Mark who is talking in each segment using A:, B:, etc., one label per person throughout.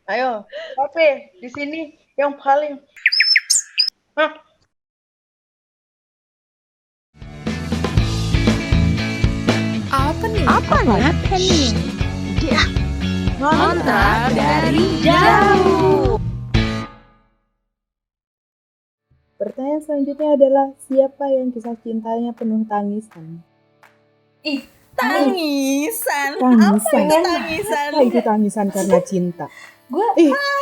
A: Ayo, Pape, di sini yang paling. Hah?
B: Apa nih?
C: Apa nih?
A: Dia
B: Kontrak dari jauh.
C: Pertanyaan selanjutnya adalah siapa yang kisah cintanya penuh tangisan?
B: Tangisan.
C: Tangisan.
B: Apa itu tangisan?
C: Apa itu tangisan karena cinta?
D: Gue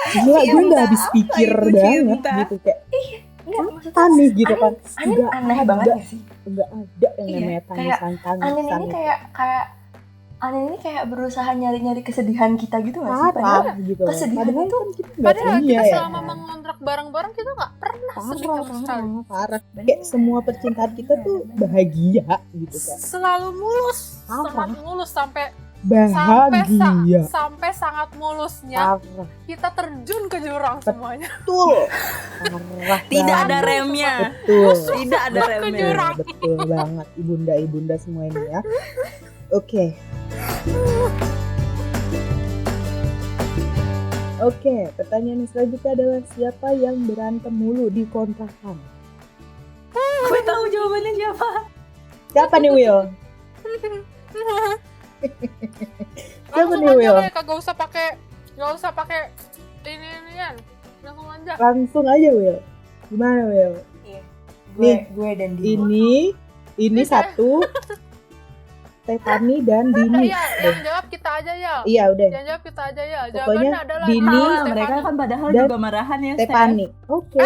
C: Gila, gue nggak habis
B: Cinta,
C: pikir
B: apa itu
C: banget
B: cinta?
C: gitu kayak
D: nggak maksudnya
C: aneh gitu kan.
D: Anin
C: Nggak
D: aneh
C: ada.
D: banget gak sih?
C: Nggak ada yang
D: Iya,
C: namanya tangisan
D: Anin ini
C: itu.
D: kayak Anin ini kayak berusaha nyari-nyari kesedihan kita gitu gak sih?
C: Parah gitu.
D: kesedihan
C: Padahal
D: itu-
C: kan kita nggak
B: Padahal
C: punya
B: kita
C: ya.
B: selama mengontrak bareng-bareng kita nggak pernah sedih sama sekali.
C: Parah. Kayak semua percintaan kita tuh bahagia gitu kan.
B: Selalu mulus,
C: Parah.
B: sangat mulus sampai
C: Bahagia.
B: sampai sangat mulusnya
C: Parah.
B: kita terjun ke jurang semuanya.
C: Betul. Parah.
E: Tidak ada
C: banget.
E: remnya.
C: Betul.
E: Tidak ada
B: Ke
E: remnya.
B: jurang.
C: Betul banget ibunda-ibunda semua ini ya. Oke, pertanyaan yang selanjutnya adalah siapa yang berantem mulu di kontrakan?
E: Gue tahu jawabannya siapa.
C: Siapa nih Will? Siapa
B: Langsung
C: nih
B: aja
C: Will?
B: deh, kagak usah pakai ini-inian. Langsung aja.
C: Langsung aja Will. Gimana Will?
D: Gue dan dia.
C: Ini satu Stephanie dan Dini.
B: Iya, yang jawab kita aja ya.
C: Iya udah.
B: Yang jawab kita aja ya.
C: Pokoknya
B: Jawabannya adalah
C: Dini,
B: Dini,
E: Salah, mereka kan padahal
C: Dan
E: juga marahan ya.
C: Stephanie. Oke.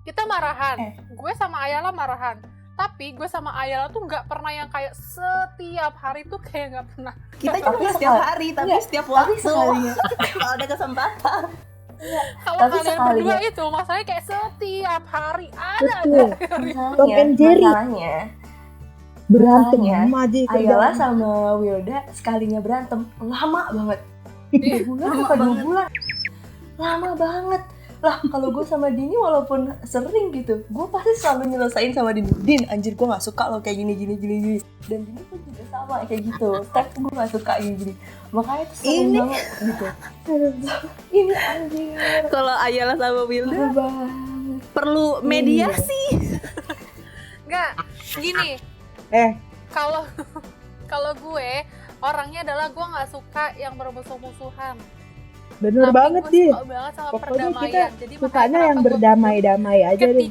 B: kita marahan.
D: Eh.
B: Gue sama Ayala marahan. Tapi gue sama Ayala tuh nggak pernah yang kayak setiap hari tuh kayak nggak pernah.
E: Kita
D: Tapi
E: cuma setiap
D: sekali-
E: hari, tapi
D: Enggak,
E: setiap
D: tapi
E: waktu.
D: sekalinya.
E: Kalau ada kesempatan.
B: Kalau
D: Tapi
B: kalian
D: sekalinya.
B: berdua itu masalahnya kayak setiap hari ada
C: Betul. Tom and Jerry.
D: Masalahnya
C: Berantem
D: Masalahnya,
C: aja
D: Ayala
C: kerjaan.
D: sama Wilda sekalinya berantem lama banget.
B: Iya,
D: 3 bulan
E: lama
D: apa 2
E: banget.
D: bulan? Lama banget. Lah kalau gue sama Dini walaupun sering gitu, gue pasti selalu nyelesain sama Dini. Din, anjir gue gak suka lo kayak gini. Dan Dini pun juga sama kayak gitu. Steph gue gak suka gini. Makanya tuh sering
E: Ini-
D: banget gitu. Ini anjir.
E: Kalau Ayala sama Wilda
D: Parah banget.
E: perlu mediasi.
B: Nggak, gini.
C: Eh.
B: Kalau kalau gue orangnya adalah gue nggak suka yang bermusuh-musuhan.
C: Bener
B: Tapi
C: banget
B: gue
C: sih.
B: suka banget sama
C: Pokoknya
B: perdamaian.
C: kita
B: Jadi
C: sukanya
B: makanya
C: yang
B: kenapa gue
C: berdamai-damai aja deh.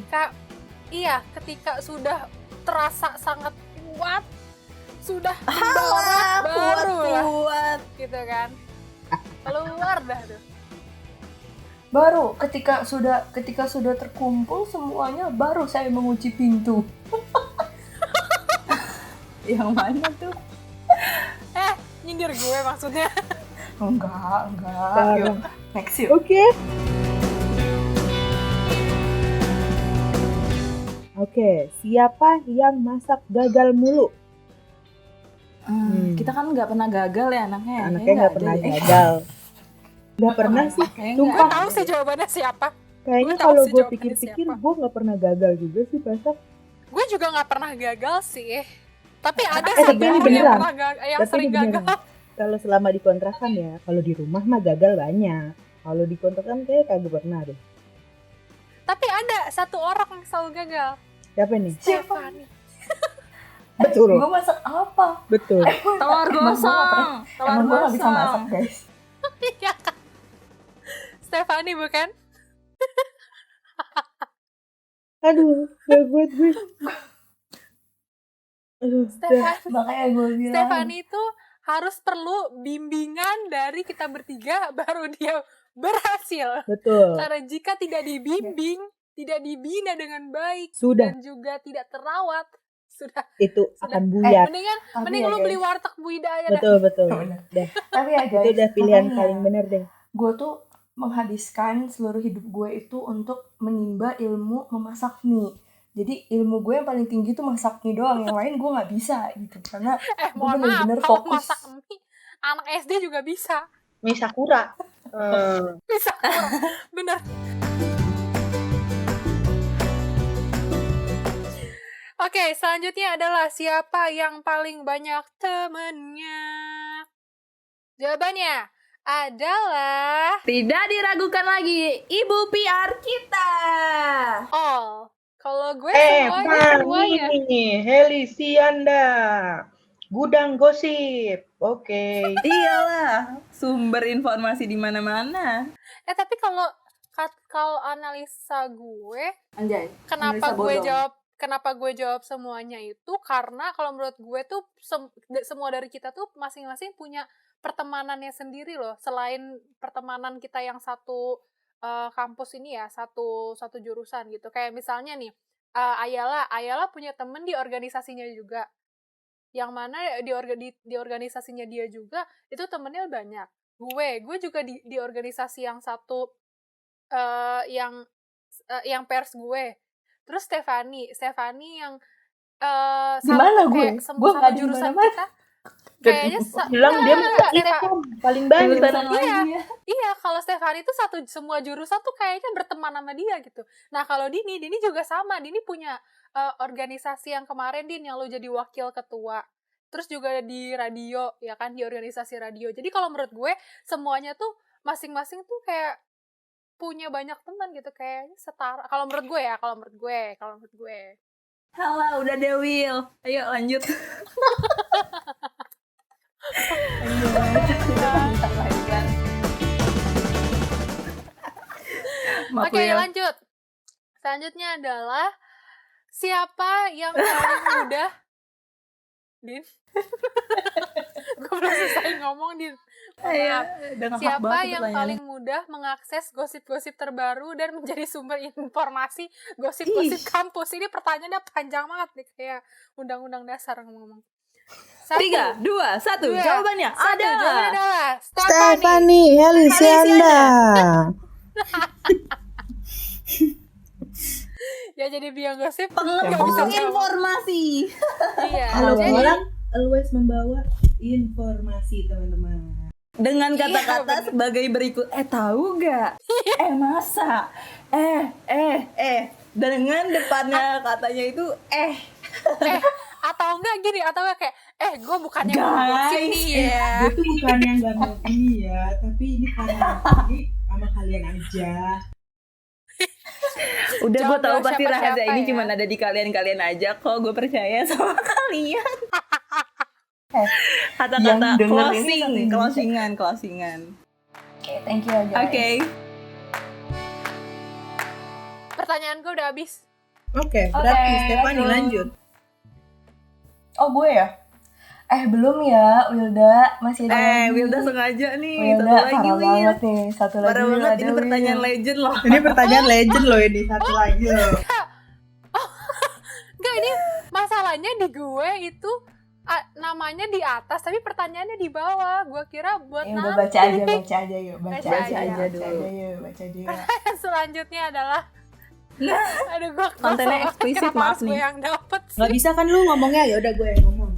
B: ketika sudah terasa sangat kuat, sudah mendarat baru lah,
E: Kuat.
B: gitu kan. Keluar dah tuh.
D: Baru ketika sudah terkumpul semuanya baru saya mengunci pintu.
E: Yang mana tuh?
B: Nyindir gue maksudnya.
D: Enggak.
C: Parah.
D: Yuk, next yuk.
C: Oke, siapa yang masak gagal mulu?
E: Kita kan nggak pernah gagal ya anaknya.
C: Anaknya nggak pernah
E: ada deh.
C: gagal. Nggak pernah sih.
E: Kayaknya
B: Gue
C: Sumpah.
B: tahu sih jawabannya siapa.
C: Kayaknya
B: Gue tahu
C: kalau
B: sih
C: gue
B: jawabannya
C: pikir-pikir,
B: siapa.
C: gue nggak pernah gagal juga sih masak.
B: Gue juga nggak pernah gagal sih. Tapi ada
C: tapi
B: satu
C: ini
B: yang
C: beneran.
B: pernah yang
C: Tapi
B: sering
C: ini beneran.
B: gagal.
C: Kalau selama di kontrakan ya, kalau di rumah mah gagal banyak. Kalau di kontrakan kayak kagak pernah deh.
B: Tapi ada satu orang yang selalu gagal.
C: Siapa nih?
D: Siapa?
B: Stephanie.
C: Betul.
D: Gue masak apa?
C: Betul.
E: telur
D: Emang gua nggak pernah-
E: gosong. Telur
D: Emang gue gak bisa
E: gosong.
D: masak guys.
B: Iya kan? Stephanie bukan?
C: Aduh, gak kuat gue. Aduh,
B: Stephanie.
D: Makanya gue bilang
B: Stephanie itu harus perlu bimbingan dari kita bertiga baru dia berhasil.
C: betul.
B: Karena jika tidak dibimbing, tidak dibina dengan baik
C: Sudah,
B: dan juga tidak terawat, sudah
C: itu akan buyar.
B: mending
D: Tapi ya,
B: lu
D: guys.
B: beli warteg Bu Ida aja dah.
C: Betul, betul.
D: Bener.
C: Dah,
D: Tapi ya guys,
C: itu udah pilihan
D: makanya
C: paling bener deh.
D: gue tuh menghabiskan seluruh hidup gue itu untuk menimba ilmu memasak mie. Jadi ilmu gue yang paling tinggi tuh masak mie doang, yang lain gue nggak bisa gitu. Karena
B: Mohon
D: Gue
B: maaf,
D: bener-bener
B: kalau
D: fokus.
B: masak mie, anak SD juga bisa.
A: mie Sakura.
B: Bisa kurang. Bener. Oke, selanjutnya adalah siapa yang paling banyak temennya? Jawabannya adalah
E: Tidak diragukan lagi, Ibu PR kita.
B: all. Kalau gue semuanya.
C: Fani, Heli Sianda, Gudang Gosip. Oke.
E: Iyalah, sumber informasi di mana-mana.
B: Tapi kalau analisa gue,
E: Anjay.
B: kenapa
E: analisa
B: gue jawab semuanya itu karena kalau menurut gue tuh semua dari kita tuh masing-masing punya pertemanannya sendiri loh. Selain pertemanan kita yang satu kampus ini ya, satu jurusan gitu. Kayak misalnya nih, Ayala punya temen di organisasinya juga. Yang mana di organisasinya dia juga itu temennya banyak. Gue juga di organisasi yang satu yang pers gue. Terus Stefani yang
D: Di mana gue?
B: kayak
D: Gue
B: sama
D: nggak di
B: jurusan
D: mana-mana.
B: kita. Kayaknya
C: Bilang dia paling banyak.
E: Jurusan lainnya.
B: Iya, kalau Stefani tuh semua jurusan tuh kayaknya berteman sama dia gitu. Nah, kalau Dini juga sama. Dini punya organisasi yang kemarin, Din, yang lo jadi wakil ketua. Terus juga di radio, ya kan, di organisasi radio. Jadi kalau menurut gue, semuanya tuh masing-masing tuh kayak punya banyak teman gitu, kayaknya setara. Kalau menurut gue ya, kalau menurut gue.
E: Halah, udah deh Will. Ayo lanjut.
B: Oke, lanjut. Selanjutnya adalah siapa yang paling mudah? Din? Gue belum selesai ngomong, Din. Maaf. Siapa yang paling mudah mengakses gosip-gosip terbaru dan menjadi sumber informasi gosip-gosip kampus? Ini pertanyaannya panjang banget nih, kayak undang-undang dasar ngomong-ngomong.
E: 3, 2, 1. Jawabannya
B: adalah
C: Stefani, Heli Sianda.
B: Ya jadi biang gosip
E: Pengepul informasi.
B: Iya.
C: Kalau
B: Jadi
C: orang always membawa informasi, teman-teman.
E: Dengan
B: Iya,
E: kata-kata sebagai berikut. Tahu gak? Masa? Dengan depannya katanya itu
B: atau enggak gini, atau enggak kayak gue bukannya
E: Guys,
B: mau gosip nih ya.
C: Gue tuh bukan yang gak mau ini ya, tapi ini karena ini sama kalian aja.
E: Udah gue
B: Jangan
E: tahu
B: bilang
E: pasti rahasia
B: siapa-siapa
E: ini
B: ya.
E: cuma ada di kalian-kalian aja kok. Gue percaya sama kalian. Kata-kata
D: Yang denger ini
E: closingan.
D: Oke, thank you aja.
E: Oke.
B: Pertanyaan gue udah habis.
C: Oke, berarti
D: Oke,
C: Stefani
D: lanjut.
C: lanjut.
D: Oh, gue ya? Belum ya, Wilda. Masih ada lagi.
E: Wilda sengaja nih.
D: Wilda,
E: Satu lagi,
D: parah
E: Wil.
D: banget nih. Satu lagi,
E: Parah
D: Wil,
E: banget,
D: ada
E: ini pertanyaan
D: Wil.
E: legend loh.
C: Ini pertanyaan legend loh ini, satu lagi loh.
B: Enggak, ini masalahnya di gue itu namanya di atas tapi pertanyaannya di bawah. Gue kira buat
D: Ya udah,
B: nanti.
D: baca aja yuk. Baca
B: Baca
D: aja
E: dulu.
D: Baca aja.
B: Selanjutnya adalah aduh, gue
E: Kontennya eksplisit, maaf
B: gue
E: nih.
B: yang dapet sih.
C: Gak bisa kan lu ngomongnya, ya udah gue yang ngomong.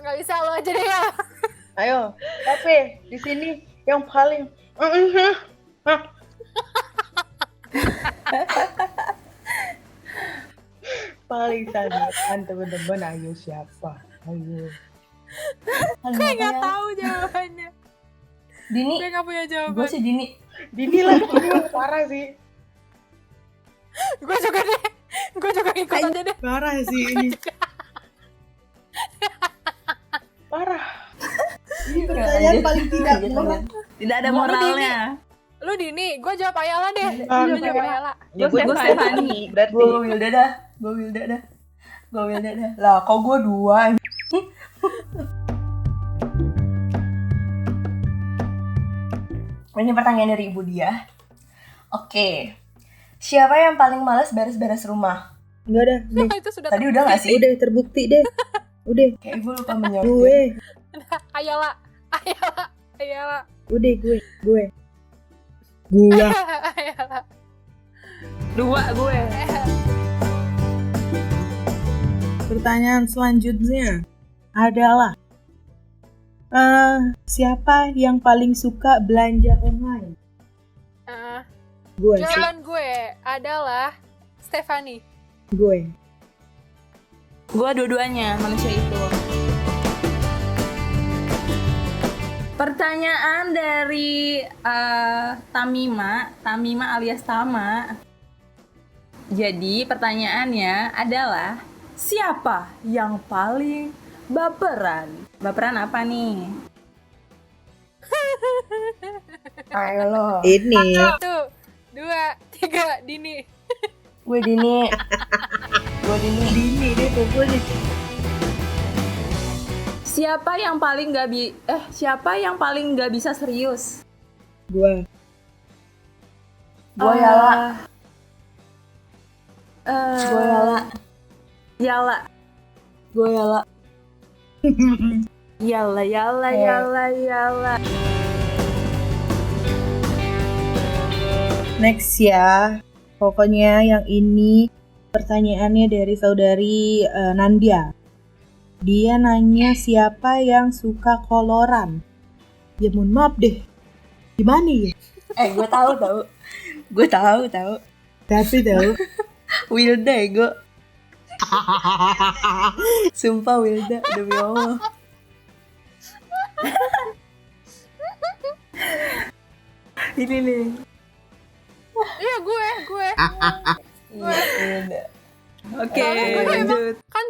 B: Nggak bisa lo aja deh ya.
A: Ayo, tapi di sini yang paling paling sandaran teman-teman, ayo siapa? Ayo.
B: Gue nggak tahu jawabannya.
D: Dini,
B: Gue nggak punya
D: gue
B: jawaban.
D: sih Dini.
A: Dini lah, Dini parah sih.
B: Gue juga deh. Gue juga ikut aja deh.
C: Parah sih ini.
A: Parah.
C: Ini pertanyaan paling tidak
D: Lanjut,
C: moral.
D: lanjut.
E: Tidak ada moralnya.
B: Lu Dini, gue jawab Ayala deh.
A: Ah,
B: Lu jawab Ayala.
A: Ya gue
E: Gue Stefani.
A: berarti.
D: Gue Wilda dah. Lah, kok gue 2? Ini pertanyaan dari Ibu Dia. Oke. Siapa yang paling malas beres-beres rumah?
C: Enggak ada. Deh.
B: Itu sudah
D: Tadi udah gak sih?
C: Udah terbukti deh. Udah.
D: Kayak Ibu lupa menjawab.
C: Gue.
B: Ayala.
C: Udah gue. Gua.
B: Ayala.
E: 2 gue.
C: Pertanyaan selanjutnya adalah siapa yang paling suka belanja online? Gue sih.
B: Jawaban gue adalah Stefani.
C: Gue.
E: Gue dua-duanya manusia itu. Pertanyaan dari Tamima alias Tama. Jadi pertanyaannya adalah siapa yang paling baperan? Baperan apa nih?
D: Ayo lo.
C: Ini
B: 1, 2, 3, Dini.
D: Gue Dini. Gue Dini.
C: Dini deh pokoknya.
E: Siapa yang paling nggak bisa serius?
C: Gua.
D: Gue Yala. Gue Yala.
E: Yala.
D: Gue Yala.
E: Yala.
C: Next ya. Pokoknya yang ini pertanyaannya dari saudari Nandia. Dia nanya siapa yang suka koloran. Ya mohon maaf deh. Gimana ya?
D: Gue tahu. Gue tahu.
C: Tapi tahu.
D: Wilda gue. Sumpah Wilda, demi Allah.
E: Ini nih.
B: Iya, gue.
D: Wilda.
E: Oke,
B: Soalnya gue
E: lanjut.
B: Kan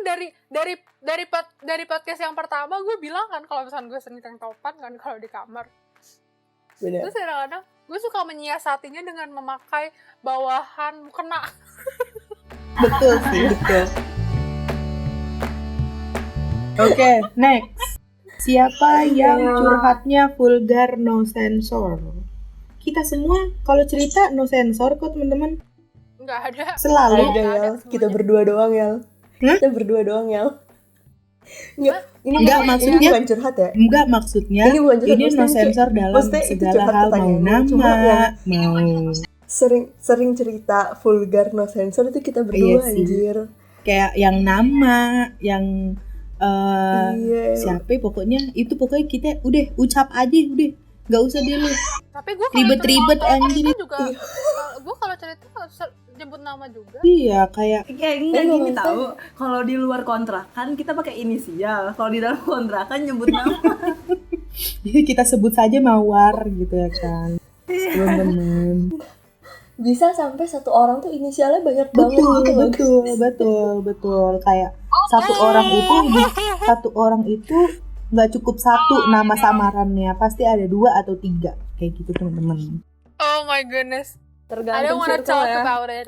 B: dari podcast yang pertama gue bilang kan kalau misalnya gue sering tank topan kan kalau di kamar.
D: Bener.
B: Terus kadang-kadang gue suka menyiasatinya dengan memakai bawahan mukena.
C: Betul sih, betul. Oke, next. Siapa yang curhatnya vulgar no sensor? Kita semua kalau cerita no sensor kok teman-teman.
B: Nggak ada.
C: Selalu.
D: Ada Yal, kita berdua doang Yal.
C: Hah?
D: Kita berdua doang Yal. Ini
C: Enggak,
D: bukan-
C: maksudnya-
D: ini bukan curhat ya.
C: Enggak, maksudnya
D: Ini bukan curhat,
C: ini no
D: maksudnya
C: sensor
D: kayak-
C: dalam
D: maksudnya itu
C: segala
D: curhat
C: hal, mau
D: pertanyaannya. Cuma
C: nama,
D: yang
C: mau
D: sering cerita vulgar no sensor itu kita berdua
C: Iya sih.
D: anjir.
C: kayak yang nama, yang
D: Iya.
C: siapa ya, pokoknya kita udah ucap aja udah, nggak usah deh lu
B: Tapi gue kalau
C: ribet-ribet
B: cerita
C: anjir.
B: itu juga gue kalau cerita nyebut nama juga.
C: Iya, kayak
E: Kayak enggak
D: Enggak,
E: gini
D: maksudnya-
E: tahu. Kalau di luar kontrakan kita pakai inisial. Kalau di dalam kontrakan nyebut nama.
C: kita sebut saja mawar gitu ya kan. Teman-teman.
D: Bisa sampai satu orang tuh inisialnya banyak banget gitu loh.
C: Betul. Kayak satu orang itu nggak cukup satu nama samarannya, pasti ada 2 atau 3 kayak gitu teman-teman.
B: Oh my goodness. I
D: Tergantung
B: don't wanna
D: circle
B: talk
D: ya.
B: about it.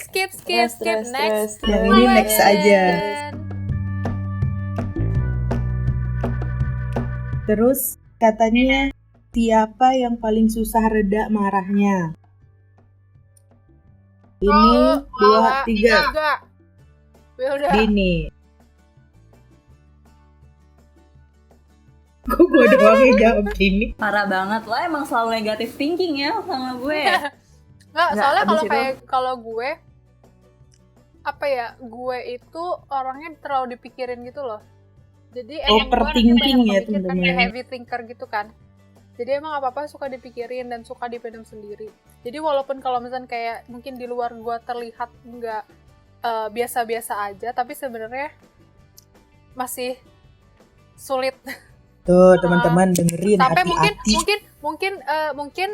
B: Skip.
D: Stress.
B: Next.
C: Yang ini next aja. Terus katanya siapa yang paling susah reda marahnya? Ini 2, 3.
B: Udah.
C: Gini. Kok gue doang yang jawab gini?
E: Parah banget. Lo emang selalu negatif thinking ya sama gue.
B: Nggak, soalnya
E: abis
B: kalau gue apa ya, gue itu orangnya terlalu dipikirin gitu loh. Jadi emang gue
C: Overthinking
B: orangnya banyak
C: ya,
B: memikirkan,
C: teman-teman.
B: kayak heavy thinker gitu kan. Jadi emang apa-apa suka dipikirin dan suka dipendam sendiri. Jadi walaupun kalau misalnya kayak mungkin di luar gue terlihat nggak biasa-biasa aja, tapi sebenarnya masih sulit.
C: Tuh teman-teman dengerin,
B: Sampai
C: hati-hati.
B: mungkin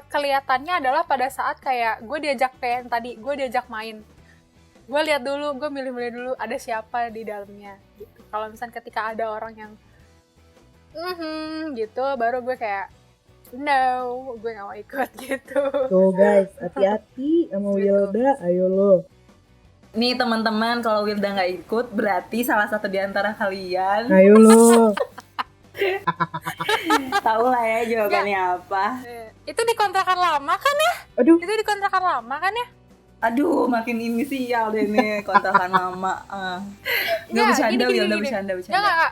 B: kelihatannya adalah pada saat kayak gue diajak kayak yang tadi, gue diajak main. Gue lihat dulu, gue milih-milih dulu ada siapa di dalamnya gitu. Kalau misalnya ketika ada orang yang gitu, baru gue kayak no, gue gak mau ikut gitu.
C: Tuh guys, hati-hati sama Wilda, ayo lo.
E: Nih teman-teman, kalau Wilda nggak ikut berarti salah satu di antara kalian
C: Ayo lo.
E: tahu lah ya jawabannya apa.
B: Itu di kontrakan lama kan ya?
C: Aduh,
B: Itu di kontrakan lama kan ya?
E: Aduh, makin inisial deh nih kontrakan lama. Nggak
B: Nggak,
E: bercanda,
B: gini,
E: Wilda
B: gini.
E: bercanda.
B: Nggak.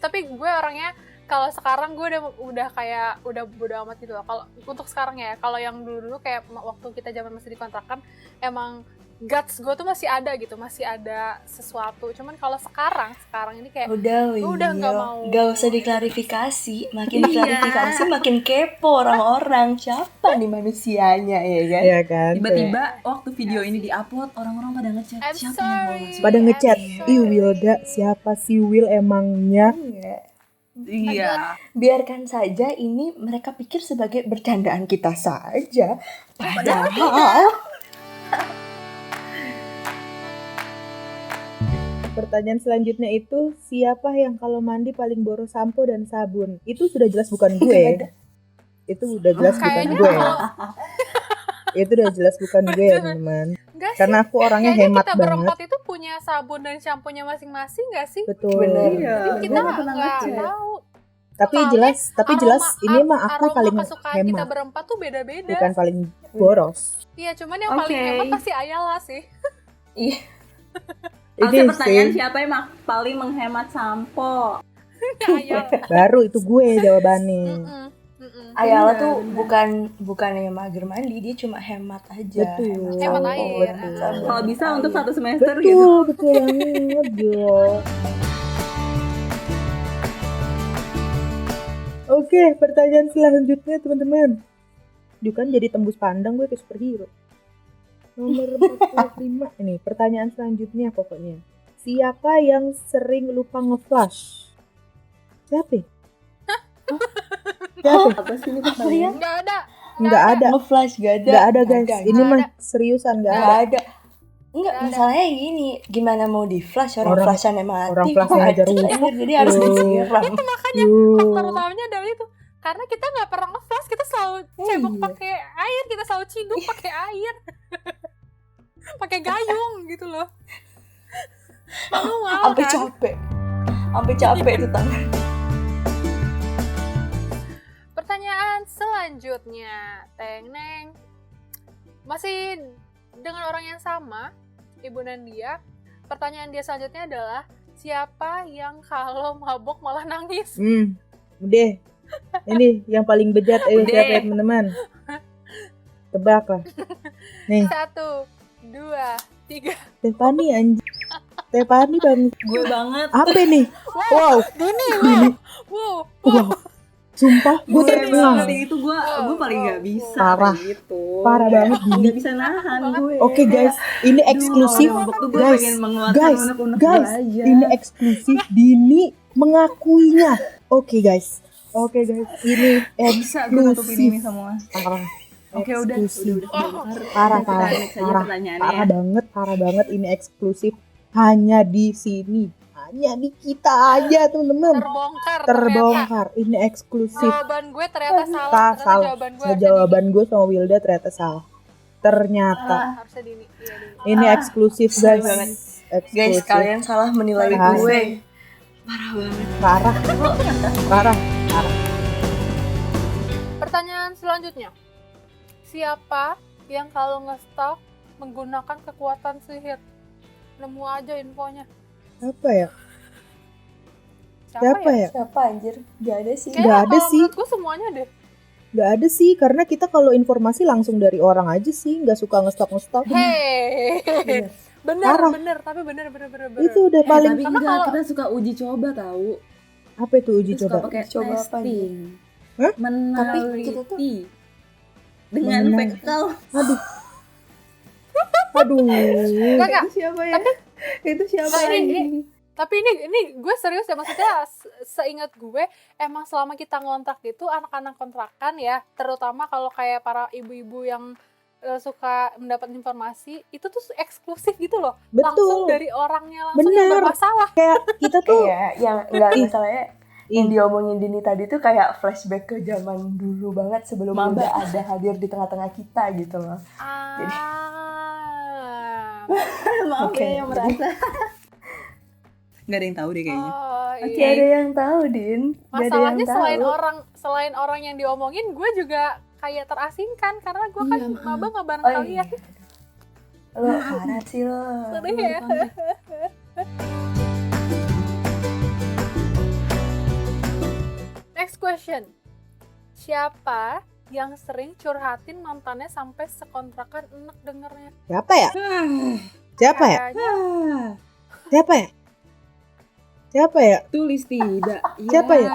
B: Tapi gue orangnya kalau sekarang gue udah kayak udah bodo amat gitu loh. Kalau untuk sekarang ya, kalau yang dulu kayak waktu kita zaman masih di kontrakan, emang guts gue tuh masih ada gitu, masih ada sesuatu. Cuman kalau sekarang ini kayak
D: Udah,
B: gue udah nggak mau.
D: Gak usah diklarifikasi. Makin diklarifikasi makin kepo orang-orang. Siapa nih manusianya ya kan?
C: Iya kan?
E: Tiba-tiba waktu video ini diupload, orang-orang pada ngechat
B: I'm
E: siapa yang
B: sorry.
E: bolos.
C: Pada ngechat,
B: I'm
C: ih
B: sorry."
C: Wilda siapa sih Will emangnya?
E: Iya.
D: Biarkan saja ini mereka pikir sebagai bercandaan kita saja. Padahal
C: Pertanyaan selanjutnya itu, siapa yang kalau mandi paling boros sampo dan sabun? Itu sudah jelas bukan gue. Itu udah jelas bukan
B: Kayaknya
C: gue.
B: kalau
C: Itu udah jelas bukan gue ya teman.
B: enggak sih,
C: Karena aku orangnya
B: kayaknya
C: hemat
B: kita
C: banget.
B: berempat itu punya sabun dan shampoo-nya masing-masing nggak sih?
C: Betul.
D: Bener.
E: Iya.
B: Jadi kita
E: Gue nggak pernah
B: nggak
E: ngecek.
B: tahu.
C: Tapi
B: Soalnya
C: jelas ini mah aku
B: aroma
C: paling
B: kesukaan kita
C: hemat,
B: berempat tuh beda-beda.
C: bukan paling boros.
B: Iya, cuman yang paling
E: Oke.
B: hemat pasti Ayala sih.
E: Harusnya
C: Ini
E: pertanyaan
C: sih
E: siapa yang paling menghemat sampo?
B: Ayala.
C: baru itu gue jawabannya.
B: Mm-mm.
D: Ayala
E: Bener,
D: tuh
E: bener.
D: bukan yang mager mandi, dia cuma hemat aja.
C: Betul.
B: Hemat
D: sampo,
B: air.
D: sabun,
E: Kalau bisa
D: air.
E: untuk 1 semester gitu.
C: Betul banget Jo. Oke, pertanyaan selanjutnya teman-teman. Duh kan jadi tembus pandang gue ke superhero. Nomor 45 ini pertanyaan selanjutnya pokoknya. Siapa yang sering lupa nge-flash? Siapa? Siapa?
E: Apa sih ini
D: Apa ya?
E: pertanyaan?
B: Nggak ada.
C: Nggak ada.
D: Nge-flash gak ada.
C: Nggak ada guys.
D: Nggak
C: Ini
B: Nggak
C: mah
B: ada.
C: seriusan nggak
D: Nggak
C: ada.
D: ada. Enggak,
B: Nggak ada.
D: masalahnya gini, gimana mau di flash orang
C: Orang-
D: flashannya mati.
C: orang flashnya aja
D: Macet,
C: rusak.
D: anjir, jadi harus
C: Tuh.
D: disiram.
B: Faktor
C: Yuh.
B: utamanya adalah itu. Karena kita nggak pernah nge-flash, kita selalu cebok
D: Iya.
B: pakai air, kita selalu ciduk pakai air. Pakai gayung gitu loh. Manual
D: Sampai
B: kan?
D: capek itu tangan.
B: Pertanyaan selanjutnya, Teng Neng. Masih dengan orang yang sama, Ibu Nandia. Pertanyaan dia selanjutnya adalah, siapa yang kalau mabok malah nangis?
C: Udah. Ini yang paling bejat
E: Udah.
C: siapa ya teman-teman? Tebak lah. Nih,
B: 1, 2, 3.
C: Tepani anjir. Tepani bang.
E: Gue banget.
C: Apa nih? Wow.
B: Dini, wow.
C: Wow. Sumpah gue
E: Gue
C: tercengang.
E: banget itu gue paling nggak bisa
C: Parah.
E: kayak gitu.
C: Parah banget gini.
E: Nggak bisa nahan gue.
C: Oke guys, ini eksklusif.
E: Aduh, mabok tuh gue
C: Guys,
E: pengen mengeluarkan
C: guys,
E: unek-unek
C: guys,
E: gue aja.
C: ini eksklusif. Dini mengakuinya. Oke guys, ini
E: Bisa gue nutupin ini
C: eksklusif.
E: semua.
C: Parah.
E: Oke udah
C: Eksklusif.
E: bongkar.
C: Parah,
E: Kita
C: parah,
E: next aja
C: parah,
E: pertanyaannya.
C: parah banget. Ini eksklusif hanya di sini, hanya di kita aja teman-teman.
B: Terbongkar.
C: Terbongkar. Ini eksklusif.
B: Jawaban gue ternyata salah. Ternyata
C: Salah.
B: jawaban gue harusnya
C: Jawaban gue sama Wilda ternyata salah. Ternyata
B: Dini. Harusnya Dini. Iya, Dini.
C: ini eksklusif
D: Sorry
C: guys.
D: banget. Guys,
C: Eksklusif.
D: kalian salah menilai
C: Parah.
D: gue.
C: Parah. Parah.
B: Pertanyaan selanjutnya. Siapa yang kalau nge-stalk menggunakan kekuatan sihir? Nemu aja infonya.
C: Apa ya?
B: Siapa
C: Siapa
B: ya?
C: ya?
D: Siapa anjir? Gak ada sih.
B: Kayaknya
C: Nggak ada
B: kalau
C: sih.
B: menurut gue semuanya deh.
C: Gak ada sih, karena kita kalau informasi langsung dari orang aja sih, nggak suka ngestok-ngestok.
B: Hei. Bener,
C: Parah.
B: bener, tapi bener.
C: Itu udah paling.
E: Tapi
B: Karena
E: enggak,
B: kalau-
E: kita suka uji coba tahu.
C: Apa itu uji
E: Kita suka
C: coba?
E: pakai
D: Coba apa
E: testing.
C: Hah?
D: Tapi kita tuh-
E: Meneliti dengan
C: Menang.
E: fake account.
C: Aduh.
B: Enggak.
E: Itu siapa ya? Itu siapa
B: Nah,
E: ya?
B: Tapi ini gue serius ya, maksudnya seingat gue emang selama kita ngontrak itu anak-anak kontrakan ya, terutama kalau kayak para ibu-ibu yang suka mendapat informasi itu tuh eksklusif gitu loh, langsung
C: Betul.
B: dari orangnya langsung yang
C: Bener.
B: bermasalah.
C: Kayak kita tuh
D: Iya, yang enggak
C: Ih.
D: masalahnya yang diomongin Dini tadi tuh kayak flashback ke zaman dulu banget sebelum
E: Maba.
D: udah ada hadir di tengah-tengah kita gitu loh.
E: Maaf
D: Oke,
E: ya yang merasa. Gak ada yang tahu deh kayaknya.
B: Oh,
D: Gak
B: iya.
D: ada yang tahu, Din. Gak ada yang
B: Masalahnya
D: tahu.
B: selain orang yang diomongin, gue juga kayak terasingkan karena gue kan
E: Iya, maaf.
B: maba nggak bareng
D: Oh,
B: kalian.
D: iya. Lo parah sih lo.
B: Sedih ya. Next question. Siapa yang sering curhatin mantannya sampai sekontrakan enek dengernya?
C: Siapa ya? Siapa ya?
B: Kayaknya
C: Siapa ya? Siapa ya?
E: Tulis tidak.
C: Siapa ya?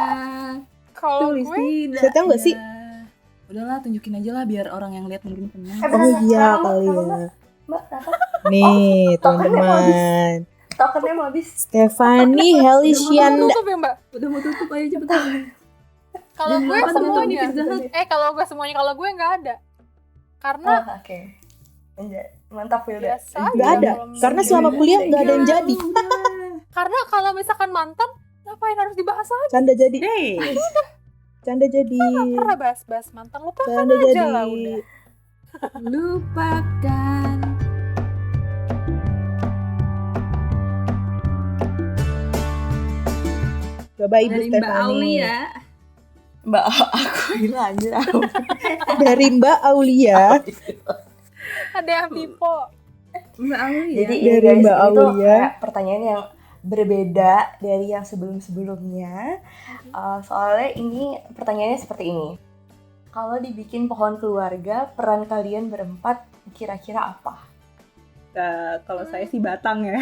B: kalau
E: Tulis
B: gue
E: tidak.
C: Saya tahu nggak sih?
E: Udahlah, tunjukin aja lah biar orang yang lihat mungkin kenal.
C: Oh iya kali ya.
D: Mbak, kenapa?
C: Nih
D: tokennya mau
C: teman-teman,
D: Tokennya mau habis.
C: Stephanie Helisianda.
B: tutup ya Mbak.
E: Udah mau tutup, ayo cepetan.
B: Kalau gue
E: Jangan lupa tutup
B: semuanya.
E: Pizza Hut.
B: Kalau gue semuanya, kalau gue nggak ada. Karena
D: Oke. Mantap Wilda.
B: biasa
C: Nggak
B: aja
C: ada,
B: kalau
C: karena
B: menurut
C: selama
B: gue.
C: kuliah nggak ada yang
E: Ya,
C: jadi.
E: udah.
B: Karena kalau misalkan mantan, ngapain harus dibahas lagi?
C: Canda jadi,
E: Hey,
C: canda jadi,
B: Pernah bahas mantan, lupakan
C: canda
B: aja
C: jadi.
B: lah udah.
E: lupakan.
C: Coba Ibu
E: Dari Mbak
C: Stephanie.
E: Aulia.
D: Mbak, aku gila anjir.
C: Dari Mbak Aulia.
B: Ada yang tipe.
E: Mbak Aulia.
D: Jadi
C: Dari
D: ini guys,
C: Mbak
D: ini tuh
C: Aulia.
D: kayak pertanyaan yang berbeda dari yang sebelum-sebelumnya. Soalnya ini pertanyaannya seperti ini. Kalau dibikin pohon keluarga, peran kalian berempat kira-kira apa?
E: Kalau saya sih batang ya.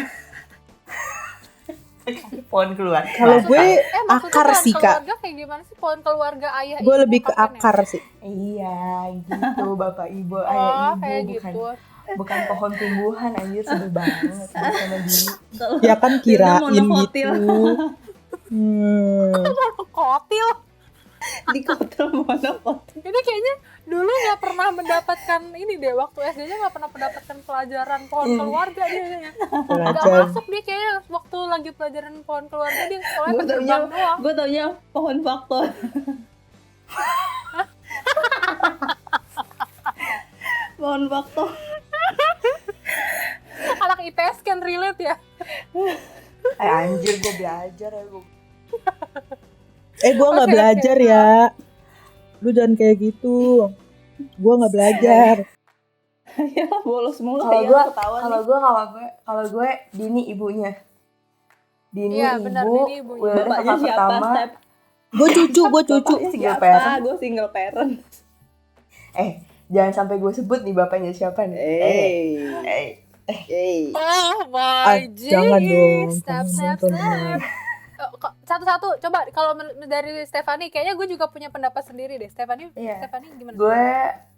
D: Pohon keluarga.
C: Kalau gue
B: maksudnya
C: akar
B: pohon
C: sih, Kak.
B: keluarga kayak gimana sih pohon keluarga ayah
C: Gue
B: ibu,
C: lebih ke
B: kakek, nenek?
C: akar sih.
D: Iya, gitu Bapak Ibu, ayah
B: Oh,
D: ibu,
B: kayak
D: bukan
B: gitu.
D: bukan pohon tumbuhan anjir, sebel banget sama Dini.
C: Ya kan kirain
E: monokotil.
C: gitu.
B: Kotil.
E: Di kotel monokotil.
B: Ini kayaknya dulu nggak pernah mendapatkan ini deh, waktu SD-nya nggak pernah mendapatkan pelajaran pohon keluarga dia kayaknya. Nggak
C: Pelajar.
B: masuk dia kayaknya waktu lagi pelajaran pohon keluarga dia soalnya
E: Gue taunya,
B: terbang doang.
E: gue taunya pohon faktor. Pohon faktor.
B: Anak IPS kan relate ya.
D: Anjir, gue belajar ya gue.
C: Gue nggak
B: Oke,
C: belajar
B: oke.
C: ya. Lu jangan kayak gitu. Gue nggak belajar.
E: Ya bolos mulu.
D: Kalau
E: ya,
D: gue,
E: ketahuan nih.
D: kalau gue Dini ibunya. Dini
B: Iya,
D: ibu,
B: benar, Dini ibunya.
D: Wilda
E: Bapaknya
D: kakak
E: siapa?
D: pertama.
E: Step.
C: Gue cucu.
E: Bapaknya
D: Single
E: siapa?
D: parent.
E: Gue single parent.
D: Jangan sampai gue sebut nih bapaknya siapa nih.
B: Oh my
C: Jangan dong.
B: Snap,
C: Jangan
B: snap,
C: nonton.
B: snap. Satu-satu, coba kalau dari Stephanie, kayaknya gue juga punya pendapat sendiri deh. Stephanie
D: Iya.
B: gimana?
D: Gue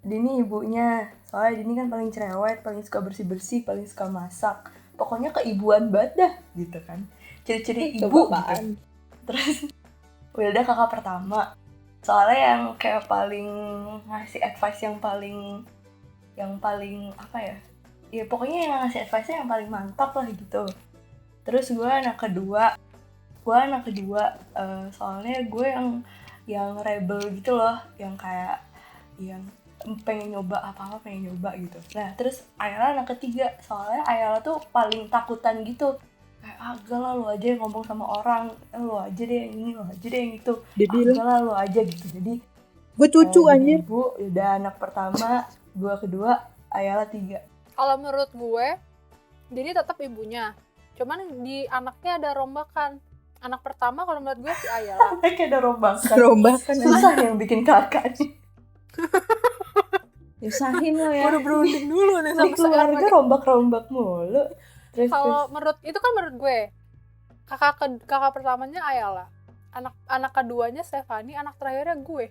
D: Dini ibunya. Soalnya Dini kan paling cerewet, paling suka bersih-bersih, paling suka masak. Pokoknya keibuan banget dah gitu kan. Ciri-ciri ibu gitu.
E: Apaan?
D: Terus Wilda kakak pertama. Soalnya yang kayak paling ngasih advice yang paling apa ya? Ya pokoknya yang ngasih advice-nya yang paling mantap lah gitu. Terus gue anak kedua. Soalnya gue yang rebel gitu loh, yang kayak yang pengen nyoba apa-apa pengen nyoba gitu. Nah terus Ayala anak ketiga, soalnya Ayala tuh paling takutan gitu. Kayak agak lah lu aja yang ngomong sama orang, lu aja deh yang ini, lu aja deh yang itu.
C: Dia bilang,
D: Agak lah lu aja gitu. Jadi
C: gue cucu anjir.
D: Ibu udah anak pertama, gue kedua, Ayala tiga.
B: Kalau menurut gue, Dini tetap ibunya. Cuman di anaknya ada rombakan. Anak pertama kalau menurut gue si Ayala.
D: Kayak ada rombakan.
C: Rombakan anjir.
D: Susah yang bikin kakak nih.
E: Nyusahin lo ya.
B: Udah berunding dulu nih
D: Di
B: sama
D: keluarga rombak-rombak mulu. Terus
B: Kalau menurut itu kan menurut gue, kakak pertamanya Ayala, anak keduanya Stephanie, anak terakhirnya gue.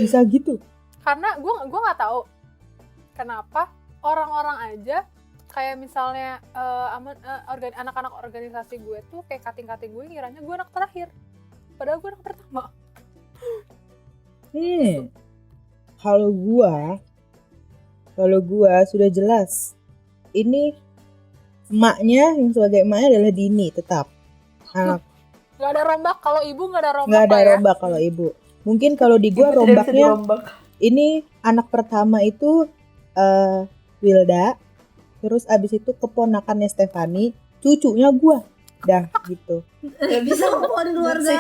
C: Bisa gitu.
B: Karena gue nggak tahu kenapa orang-orang aja kayak misalnya anak-anak organisasi gue tuh kayak kating-kating gue ngiranya gue anak terakhir, padahal gue anak pertama.
C: Kalau gua sudah jelas. Ini emaknya, yang sebagai emaknya adalah Dini tetap. Anak
B: Nggak ada rombak, kalau ibu nggak ada rombak.
C: nggak ada
B: Pak, ya.
C: rombak kalau ibu. Mungkin kalau di gua
D: Ibu tidak bisa
C: rombaknya
D: dirombak.
C: ini anak pertama itu Wilda, terus abis itu keponakannya Stephanie, cucunya gua. Dah gitu.
E: Gak bisa pohon keluarga.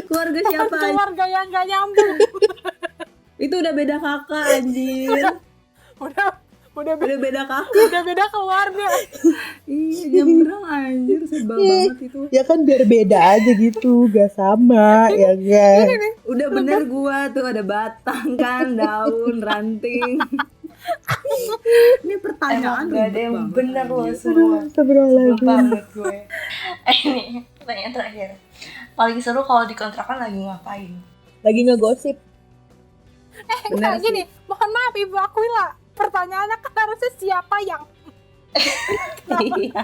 E: Keluarga siapa?
B: Keluarga yang nggak nyambung.
E: Itu udah beda kakak anjir.
B: Udah
E: Udah beda kah?
B: udah beda keluarga.
E: Iya, Jembrang anjir sebel banget itu.
C: Ya kan biar beda aja gitu, gak sama ya kan.
E: Udah bener gua tuh ada batang kan, daun, ranting. Ini pertanyaan
D: Emang gak ada
E: ribet
D: yang
E: banget,
D: bener loh
E: anjir.
D: semua. Sebel
C: Astagfirullahaladzim.
D: banget gue. Ini pertanyaan terakhir. Paling seru kalau di kontrakan lagi ngapain?
C: Lagi ngegosip.
E: Bener
B: Enggak
E: sih.
B: gini, mohon maaf Ibu Aquila. Pertanyaannya kan harusnya siapa yang
E: Iya.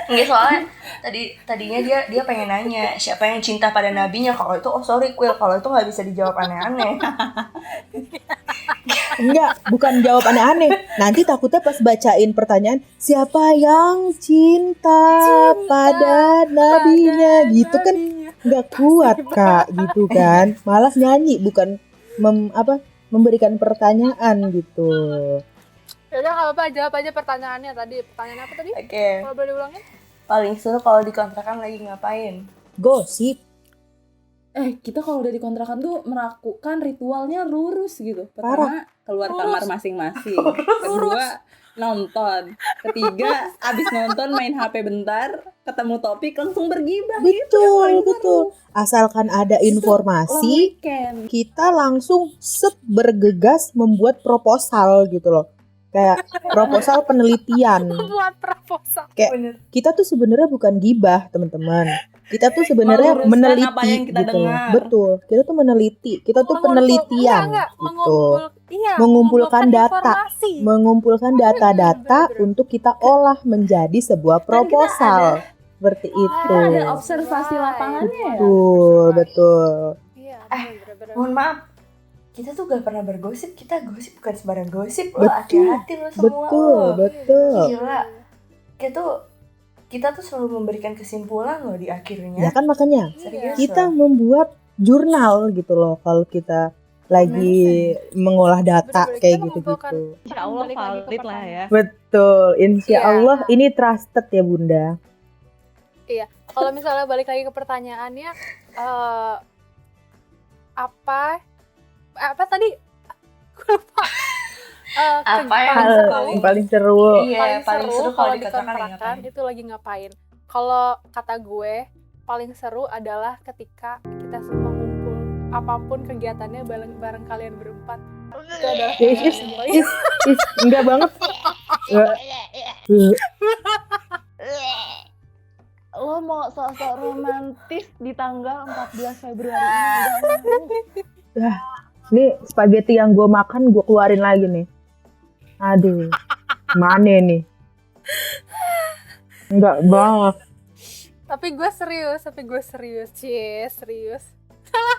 D: Enggak, soalnya tadinya dia pengen nanya siapa yang cinta pada nabinya. Kalau itu sorry Quil, kalau itu nggak bisa dijawab aneh-aneh.
C: Enggak, bukan jawab aneh-aneh. Nanti takutnya pas bacain pertanyaan, siapa yang cinta pada nabinya gitu kan nggak kuat Kak gitu kan. Malas nyanyi bukan memberikan pertanyaan gitu.
B: Ya udah enggak apa-apa, jawab aja pertanyaannya tadi. Pertanyaan apa tadi?
D: Oke.
B: Kalau boleh diulangin?
D: Paling seru kalau di kontrakan lagi ngapain?
C: Gosip.
E: Kita kalau udah di kontrakan tuh melakukan ritualnya lurus gitu. Pertama keluar kamar masing-masing. Kedua nonton. Ketiga abis nonton main HP bentar, ketemu topik langsung bergibah.
C: Betul. Asalkan ada
E: Long
C: informasi,
E: weekend.
C: kita langsung bergegas membuat proposal gitu loh. Kayak proposal penelitian.
B: Buat proposal.
C: Kayak
D: Bener.
C: kita tuh sebenarnya bukan gibah, teman-teman. Kita tuh sebenarnya
E: Meluruskan
C: meneliti
E: apa yang kita
C: gitu.
E: dengar.
C: Betul. Kita tuh meneliti. Kita tuh penelitian gitu. Mengumpulkan data.
B: informasi.
C: Mengumpulkan data-data
B: bener.
C: untuk kita olah menjadi sebuah proposal. Seperti itu.
E: Ada observasi lapangannya ya.
C: Betul.
B: Iya, bener.
D: Mohon maaf, kita tuh gak pernah bergosip. Kita gosip bukan sembarang gosip loh.
C: Betul.
D: Hati-hati lo semua.
C: Betul.
D: Gila. Kita tuh selalu memberikan kesimpulan loh di
C: Ya
D: akhirnya.
C: kan makanya
D: Serius
C: kita
D: loh.
C: membuat jurnal gitu loh kalau kita lagi mengolah data
B: Bener-bener,
C: kayak
B: kita mengumpulkan-
C: gitu-gitu.
E: Insya Allah
B: Balik lagi ke
E: valid lah ya.
C: Betul, insya
B: Iya.
C: Allah ini trusted ya Bunda.
B: Kalau misalnya balik lagi ke pertanyaannya, apa tadi? Gue lupa.
D: Apa yang
B: paling
C: Hal
B: seru,
C: yang paling seru.
D: Iya, paling seru kalau di kontrakan lagi
B: kontrakan
D: ngapain?
B: itu lagi ngapain? Kalau kata gue, paling seru adalah ketika kita semua ngumpul, apapun kegiatannya bareng kalian berempat. Itu adalah
C: Is, enggak banget.
E: Lo mau sok-sok romantis di tanggal 14 Februari ini.
C: Nih spaghetti yang gue makan gue keluarin lagi nih. Aduh, mana nih? Enggak banget.
B: Tapi gue serius, serius.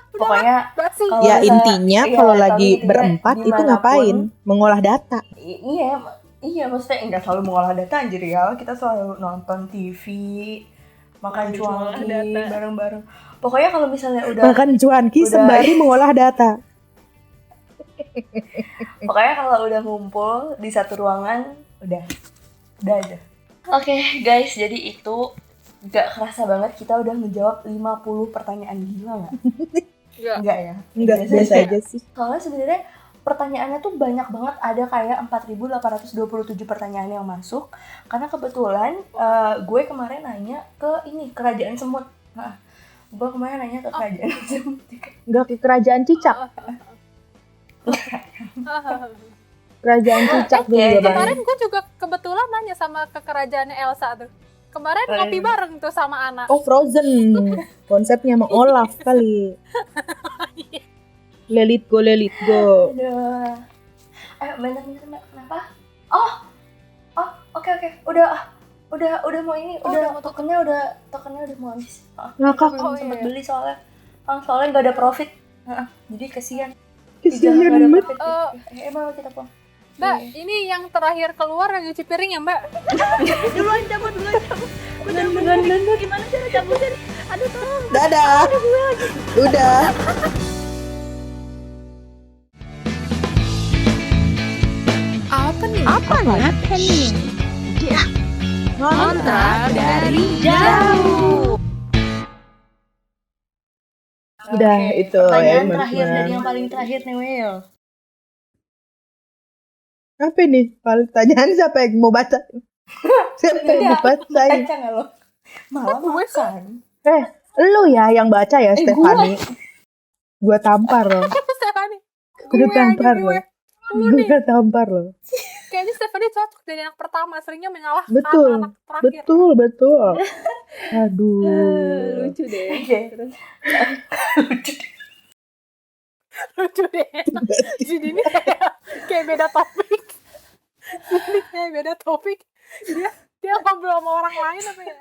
D: Pokoknya
B: Basi.
D: Kalau
C: Ya
D: misalnya-
C: intinya
D: iya,
C: kalau
D: tapi
C: lagi
D: intinya
C: berempat itu
D: dimanapun-
C: ngapain? Mengolah data.
D: Iya, maksudnya enggak selalu mengolah data anjir ya. Kita selalu nonton TV, makan cuanki bareng-bareng. Pokoknya kalau misalnya udah
C: Makan cuanki
D: udah-
C: sembari mengolah data.
D: pokoknya kalau udah ngumpul di satu ruangan udah aja. Oke, guys, jadi itu gak kerasa banget kita udah menjawab 50 pertanyaan, gila nggak?
B: Enggak.
D: Enggak ya?
C: Enggak, biasa aja sih.
D: Soalnya sebenarnya pertanyaannya tuh banyak banget, ada kayak 4.827 pertanyaan yang masuk. Karena kebetulan gue kemarin nanya ke kerajaan semut. Nah, gue kemarin nanya ke kerajaan semut.
C: Enggak ke kerajaan cicak. Kerajaan cicak
D: Oke,
C: dulu ya, Bang.
B: Kemarin gue juga kebetulan nanya sama ke kerajaannya Elsa tuh. Kemarin ngopi bareng tuh sama anak.
C: Oh, Frozen. Konsepnya sama Olaf kali. Let it go.
D: Aduh. Bentar, kenapa? Oh, oke. Udah mau ini,
B: Udah mau
D: tokennya udah mau habis.
C: Ngakak.
D: Belum
B: Oh,
D: sempat
B: iya.
D: beli soalnya nggak ada profit. Jadi kasihan.
C: Kesian
D: Nggak ada
C: banget.
D: profit. Emang kita pulang.
B: Mbak, ini yang terakhir keluar yang nyuci piring ya, Mbak?
C: Dadah. Udah.
B: Apa nih?
C: Ngontrak
B: dari
C: Udah
D: Oke,
C: itu ya,
D: pertanyaan
C: Mas
D: terakhir
C: Bang.
D: dari yang paling terakhir nih, Will.
C: Apa nih? Pertanyaan siapa yang mau baca? Siapa yang mau bacain?
D: Baca nggak lo? Malah makan.
C: Lu ya yang baca ya, Stefani. Gue tampar lo.
B: Stephanie.
C: Gue tampar lo.
B: gue. Lu nih.
C: Gue tampar lo.
B: Kayaknya Stephanie cocok jadi anak pertama, seringnya menyalahkan
C: Betul.
B: anak terakhir.
C: Betul. Aduh.
E: Lucu deh.
D: Oke.
E: Terus
B: Lucu deh. Jadi ini kayak beda topik. Ini kayak beda topik. Dia ngobrol sama orang lain apa ya?